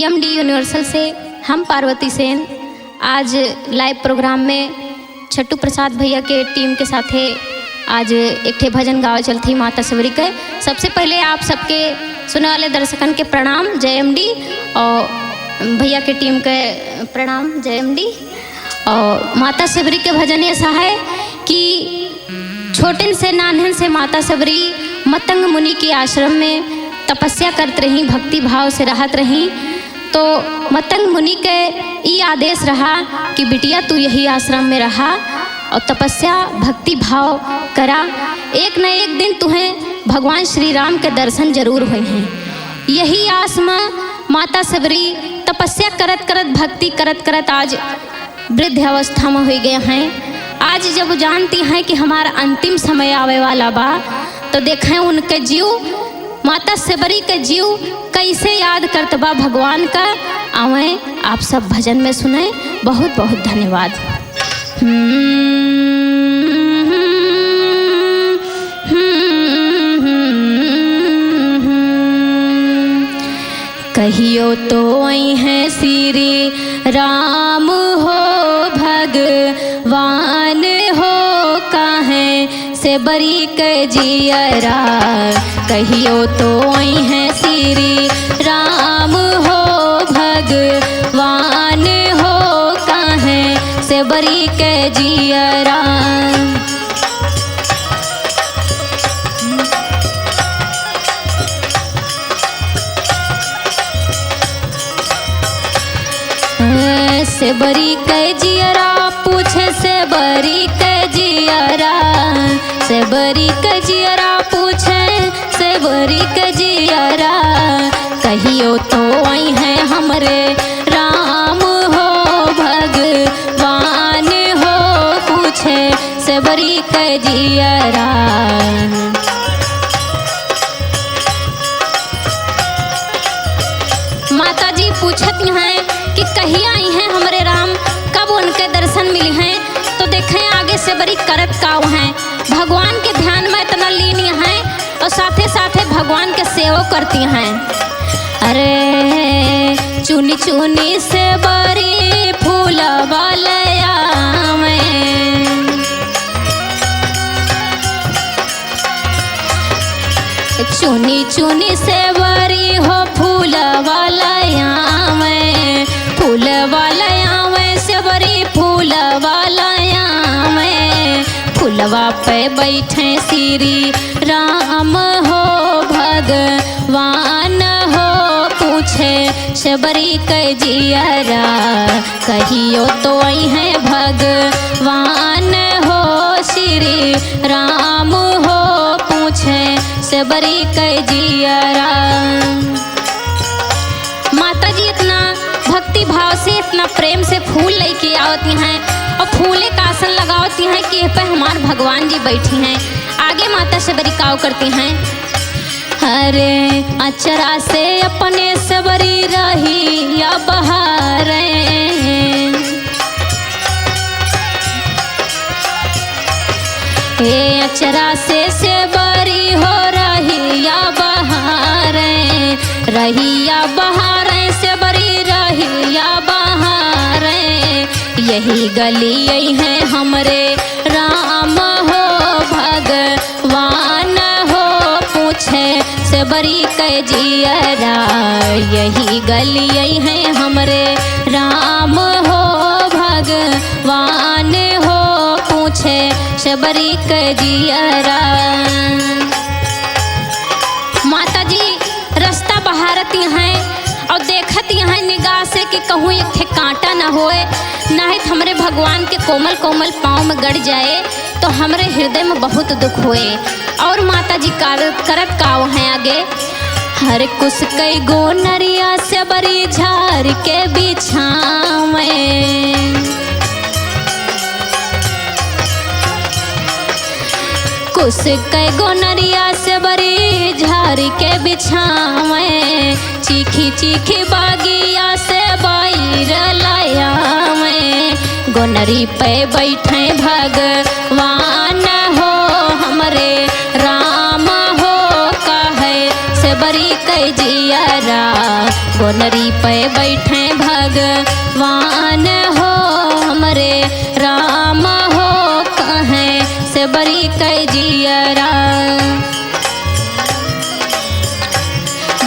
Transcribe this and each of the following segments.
MD universal से हम पार्वती सेन आज लाइव प्रोग्राम में छट्टू प्रसाद भैया के टीम के साथे आज एक ठे भजन गावे चलती माता सबरी के। सबसे पहले आप सबके सुने वाले दर्शकन के प्रणाम, जय एमडी, और भैया के टीम के प्रणाम, जय एमडी। और माता सबरी के भजन ऐसा है कि छोटे से नानहन से माता सबरी मतंग मुनि के आश्रम में तपस्या करते रही, भक्ति भाव से रहत रही। तो मतंग मुनि के ये आदेश रहा कि बिटिया तू यही आश्रम में रहा और तपस्या भक्ति भाव करा, एक न एक दिन तुम्हें भगवान श्री राम के दर्शन जरूर हुए हैं। यही आस में माता सबरी तपस्या करत करत भक्ति करत करत आज वृद्ध अवस्था में हो गए हैं। आज जब जानती हैं कि हमारा अंतिम समय आवे वाला बा, तो देखें उनके जीव, माता सबरी के जीव कैसे याद करत बा भगवान का। आवे आप सब भजन में सुने। बहुत बहुत धन्यवाद। कहियो तो आई हैं श्री राम हो भगवान हो, काहे से बरी के जियरा। कहियो तो आई हैं श्री राम हो भगवान हो, काहे से बरी के जियरा। से बरी के जियरा पूछे, से बरी के जियरा, से बरी के जियरा पूछे, से बरी के जियरा। कहियो तो आई हैं हमरे राम हो भगवान हो, पूछे से बरी के जियरा। माता जी पूछत हैं कि कहिया आई हैं हमरे राम, कब उनके दर्शन मिली हैं। तो देखें आगे से बड़ी करत काव हैं, भगवान के ध्यान में इतना लीन हैं और साथे साथे भगवान के सेवा करती हैं। अरे चुनी चुनी से बड़ी फूल वालया में, चुनी चुनी से बड़ी हो फूल वालया में, फूल वालया में से बड़ी फूल वालया में। फूलवा पे बैठे श्री राम हो भगवान हो, पूछे शबरी के जियरा। कहियो तो आई हैं भगवान हो श्री राम हो, पूछे शबरी के जियरा। माता जी इतना भक्ति भाव से इतना प्रेम से फूल लेके आवती हैं और फूले का आसन लगावती हैं कि पे हमारे भगवान जी बैठी हैं। आगे माता सबरी काव करती हैं। अरे अचरा से अपने सबरी रही या बहारे, हे अचरा से सबरी हो रही या बहारे, रही या बहारे से बरी रही या बहारे। यही गली यही है हमरे राम हो भगवान हो, पूछे से बरी के जियरा। यही गली यही है हमरे राम हो भगवान हो, पूछे से बरी के जियरा। माता जी रास्ता बहारती हैं और देखती हैं निगाह से कि कहूँ एक थे कांटा न होए, नहीं तो हमरे भगवान के कोमल कोमल पाँव में गड़ जाए तो हमरे हृदय में बहुत दुख होए। और माता जी करत काव हैं आगे। हर कुछ कई गो नरिया से बरी झार के बिछावे, कुछ कई गो नरिया से बरी झारी के बिछावे। चीखी चीखी बागिया से बाहर लाया में, गोनरी पे बैठे भगवान हो हमरे राम हो, काहे से बरी के जियरा। चोनरी पे बैठे भगवान हो हमरे राम हो कहें से बरी कह जियरा।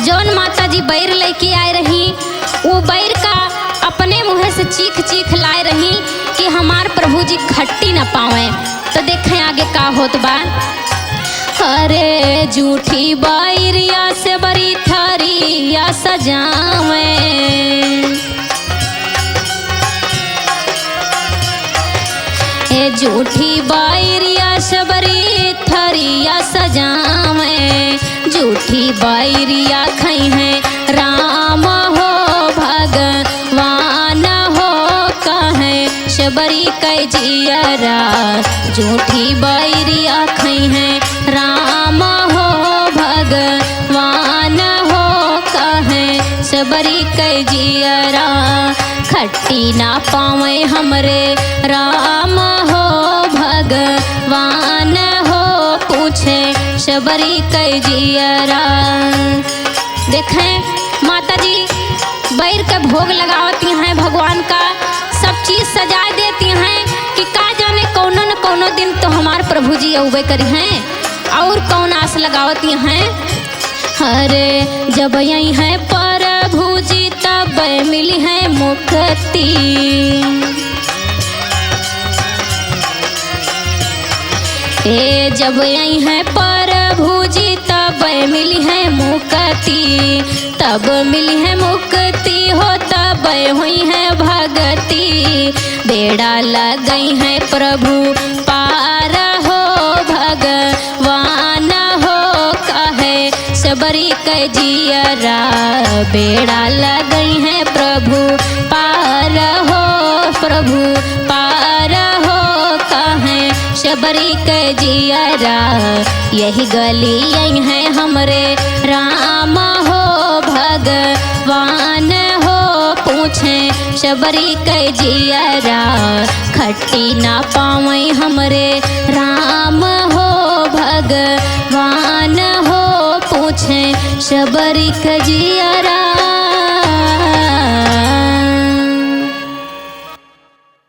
जौन माता जी बैर लेके आए रही वो बैर का अपने मुँह से चीख चीख लाए रही कि हमार प्रभु जी खट्टी न पावे। तो देखें आगे का होत बा। अरे झूठी बैरिया से बरी थरिया सजावे, ए झूठी बैरिया से बरी थरिया सजावे, झूठी बैरिया खई है राम हो भगवान हो कहें शबरी कह जियरा। झूठी बैरिया खई है राम हो भगवान हो कहें शबरी कह जियरा। खट्टी ना पावे हमरे राम हो भगवान हो पूछे शबरी कह जियरा। देखें माता जी बैर का भोग लगावती हैं, भगवान का सब चीज सजा देती हैं कि का जाने कौनो न कौनो दिन तो हमार प्रभु जी अउबे करी हैं और कौन आस लगावती हैं। अरे जब यही है प्रभु जी तब मिली है मुक्ति, ए जब यही है प्रभु जी तब मिली है मुक्ति, तब मिली है मुक्ति हो तब हुई है भगति। बेड़ा लग गई है प्रभु पार हो भगवान हो कहे सबरी कह जियरा। बेड़ा लग गई है प्रभु पार हो, प्रभु पार हो कहे शबरी कह जियरा। यही गली यही है हमरे राम हो भगवान हो पूछे शबरी कह जियरा। खट्टी ना पावे हमरे राम हो भगवान हो पूछे शबरी कह जियरा।